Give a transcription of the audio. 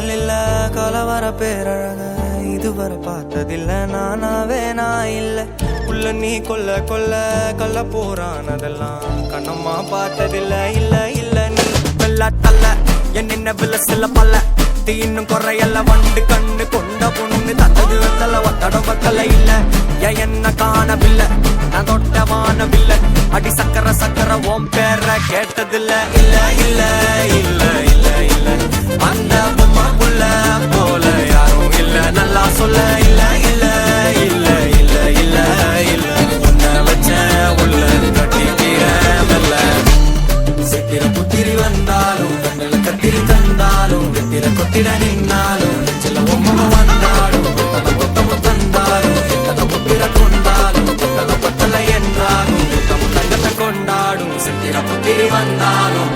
இல்ல கலவர பேரழக இதுவரை பார்த்ததில்ல நானாவே நான் இல்ல உள்ள நீ கொல்ல கொல்ல கள்ள போறானதெல்லாம் கண்ணம்மா பார்த்ததில்ல இல்ல இல்ல நீ வெள்ள தள்ள என்ன வில்ல சில பல்ல இன்னும் குறையல்ல வண்டு கண்ணு கொண்ட பொண்ணு தந்தது வெத்தல ஒத்தடம் பத்தல இல்ல என்ன காணவில்லை நான் தொட்ட வானவில்லை அடி சக்கர சக்கர ஓம் பேர கேட்டதில்ல இல்ல இல்ல இல்ல இல்ல இல்ல அந்த பொம்மாக்குள்ள போல யாரும் இல்ல நல்லா சொல்ல இல்ல இல்ல இல்ல இல்ல இல்ல இல்ல உன்னை வச்ச உள்ள கட்டிக்கிற மெல்ல சித்திர புத்திரி வந்தாலும் கண்ணில் கத்திரி தந்தாலும் வெத்திர கொத்திட நின்னாலும் சில பொம்மை வந்தாலும் கொத்தமும் தந்தாலும் எத்தனை புத்திர கொண்டாலும் கொத்தல கொத்தல என்றாலும் தங்கத்தை கொண்டாடும் சித்திர புத்திரி வந்தாலும்